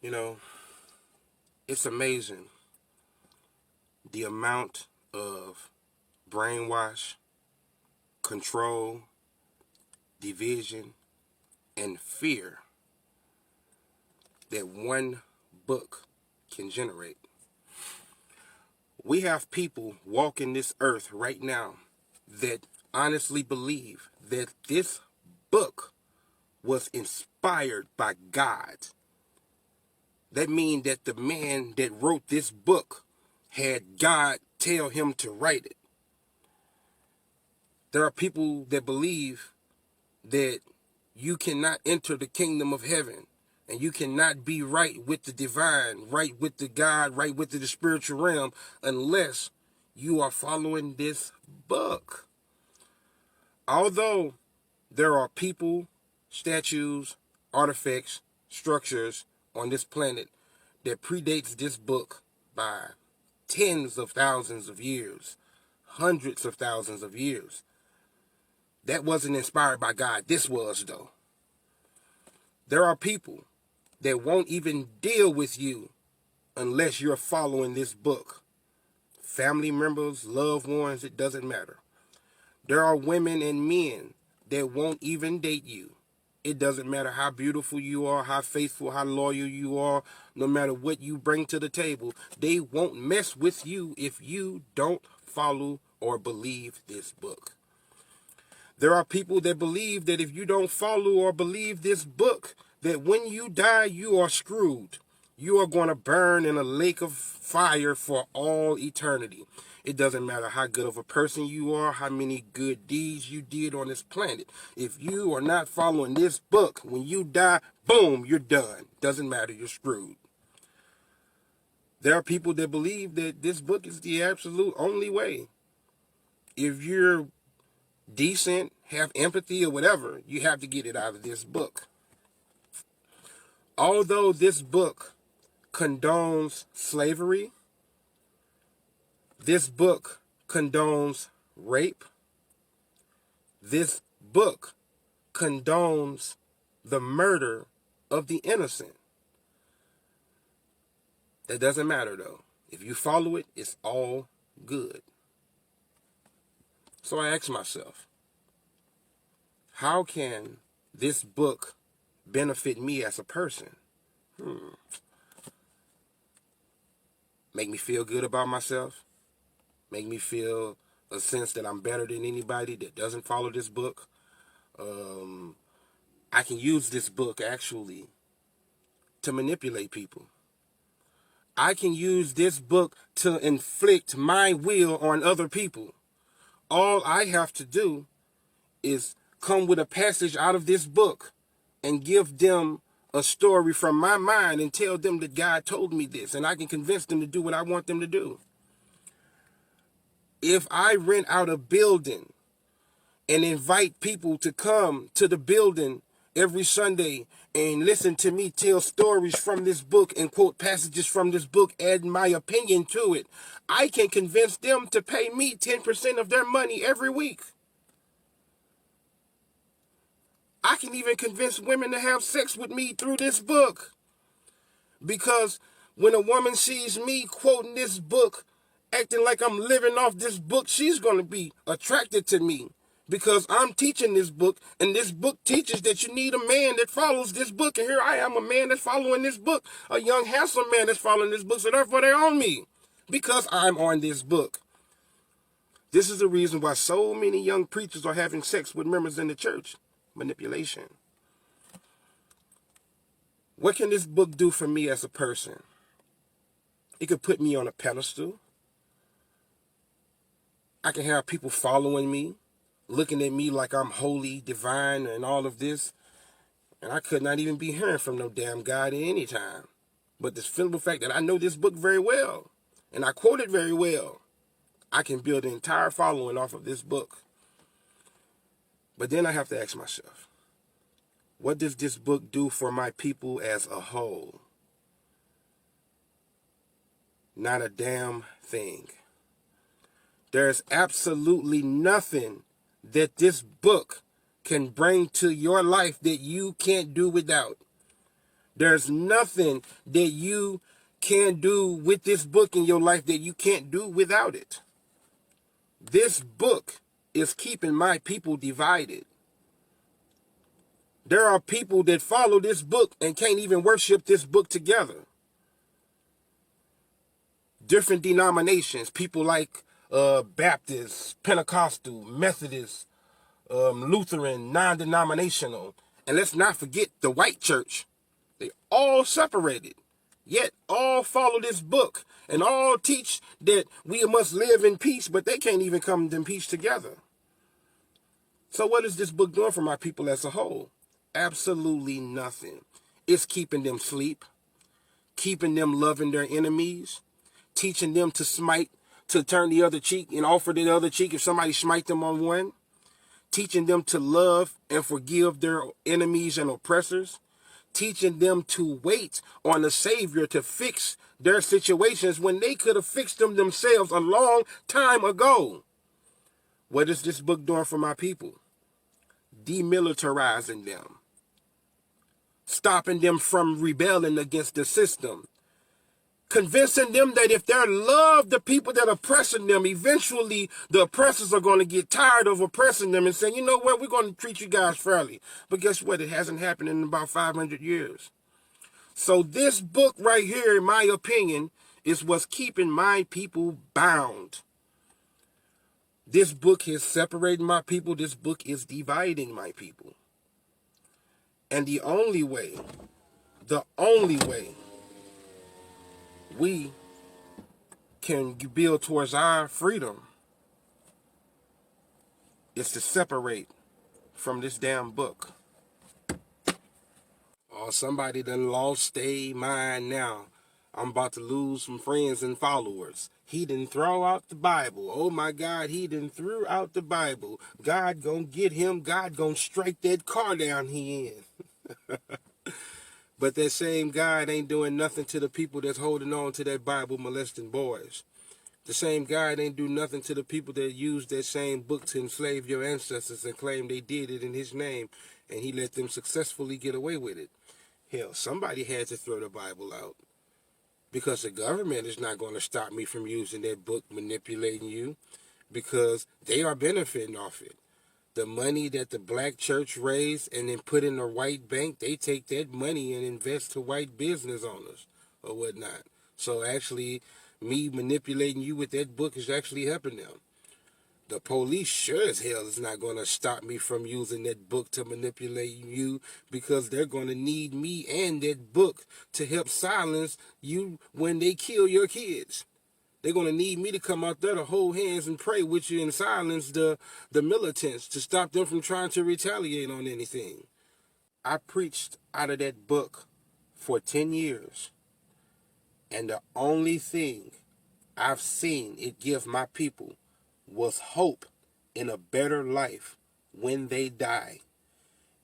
You know, it's amazing the amount of brainwash, control, division, and fear that one book can generate. We have people walking this earth right now that honestly believe that this book was inspired by God. That means that the man that wrote this book had God tell him to write it. There are people that believe that you cannot enter the kingdom of heaven and you cannot be right with the divine, right with the God, right with the spiritual realm unless you are following this book. Although there are people, statues, artifacts, structures on this planet that predates this book by tens of thousands of years, hundreds of thousands of years. That wasn't inspired by God. This was, though. There are people that won't even deal with you unless you're following this book. Family members, loved ones, it doesn't matter. There are women and men that won't even date you. It doesn't matter how beautiful you are, how faithful, how loyal you are, no matter what you bring to the table. They won't mess with you if you don't follow or believe this book. There are people that believe that if you don't follow or believe this book, that when you die, you are screwed. You are going to burn in a lake of fire for all eternity. It doesn't matter how good of a person you are, how many good deeds you did on this planet. If you are not following this book, when you die, boom, you're done. Doesn't matter, you're screwed. There are people that believe that this book is the absolute only way. If you're decent, have empathy or whatever, you have to get it out of this book. Although this book condones slavery, this book condones rape, this book condones the murder of the innocent. That doesn't matter though. If you follow it, it's all good. So I asked myself, how can this book benefit me as a person? Make me feel good about myself? Make me feel a sense that I'm better than anybody that doesn't follow this book? I can use this book actually to manipulate people. I can use this book to inflict my will on other people. All I have to do is come with a passage out of this book and give them a story from my mind and tell them that God told me this, and I can convince them to do what I want them to do. If I rent out a building and invite people to come to the building every Sunday and listen to me tell stories from this book and quote passages from this book, add my opinion to it, I can convince them to pay me 10% of their money every week. I can even convince women to have sex with me through this book. Because when a woman sees me quoting this book, acting like I'm living off this book, she's going to be attracted to me. Because I'm teaching this book, and this book teaches that you need a man that follows this book. And here I am, a man that's following this book, a young, handsome man that's following this book, so therefore they're on me. Because I'm on this book. This is the reason why so many young preachers are having sex with members in the church. Manipulation. What can this book do for me as a person? It could put me on a pedestal. I can have people following me, looking at me like I'm holy, divine, and all of this. And I could not even be hearing from no damn God at any time. But the simple fact that I know this book very well, and I quote it very well, I can build an entire following off of this book. But then I have to ask myself, what does this book do for my people as a whole? Not a damn thing. There's absolutely nothing that this book can bring to your life that you can't do without. There's nothing that you can do with this book in your life that you can't do without it. This book is keeping my people divided. There are people that follow this book and can't even worship this book together. Different denominations, people like Baptist, Pentecostal, Methodist, Lutheran, non-denominational. And let's not forget the white church. They all separated, yet all follow this book and all teach that we must live in peace, but they can't even come in peace together. So what is this book doing for my people as a whole? Absolutely nothing. It's keeping them asleep, keeping them loving their enemies, teaching them to smite, to turn the other cheek and offer the other cheek if somebody smite them on one, teaching them to love and forgive their enemies and oppressors, teaching them to wait on the Savior to fix their situations when they could have fixed them themselves a long time ago. What is this book doing for my people? Demilitarizing them, stopping them from rebelling against the system, convincing them that if they love the people that are oppressing them, eventually the oppressors are going to get tired of oppressing them and saying, you know what, we're going to treat you guys fairly. But guess what? It hasn't happened in about 500 years. So this book right here, in my opinion, is what's keeping my people bound. This book has separated my people. This book is dividing my people. And the only way we can build towards our freedom is to separate from this damn book. Oh, somebody done lost their mind now. I'm about to lose some friends and followers. He done throw out the Bible. Oh my God, he done threw out the Bible. God gonna get him. God gonna strike that car down he in. But that same God ain't doing nothing to the people that's holding on to that Bible molesting boys. The same God ain't do nothing to the people that used that same book to enslave your ancestors and claim they did it in his name, and he let them successfully get away with it. Hell, somebody had to throw the Bible out, because the government is not going to stop me from using that book, manipulating you, because they are benefiting off it. The money that the black church raised and then put in a white bank, they take that money and invest to white business owners or whatnot. So actually, me manipulating you with that book is actually helping them. The police sure as hell is not going to stop me from using that book to manipulate you, because they're going to need me and that book to help silence you when they kill your kids. They're going to need me to come out there to hold hands and pray with you and silence the militants to stop them from trying to retaliate on anything. I preached out of that book for 10 years. And the only thing I've seen it give my people was hope in a better life when they die.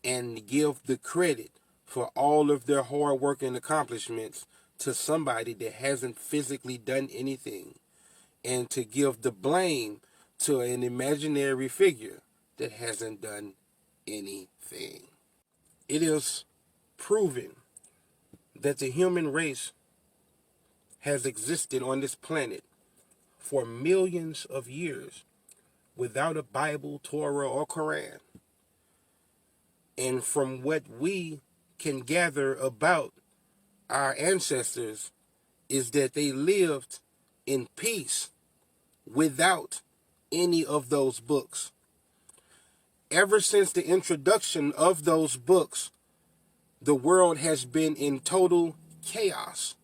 And give the credit for all of their hard work and accomplishments to somebody that hasn't physically done anything, and to give the blame to an imaginary figure that hasn't done anything. It is proven that the human race has existed on this planet for millions of years without a Bible, Torah, or Quran. And from what we can gather about our ancestors is that they lived in peace without any of those books. Ever since the introduction of those books, the world has been in total chaos.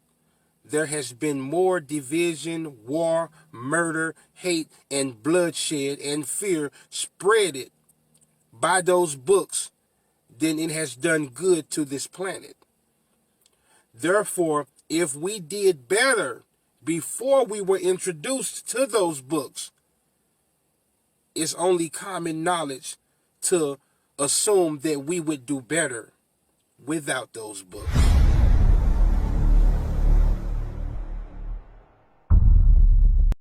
There has been more division, war, murder, hate, and bloodshed and fear spreaded by those books than it has done good to this planet. Therefore, if we did better before we were introduced to those books, it's only common knowledge to assume that we would do better without those books.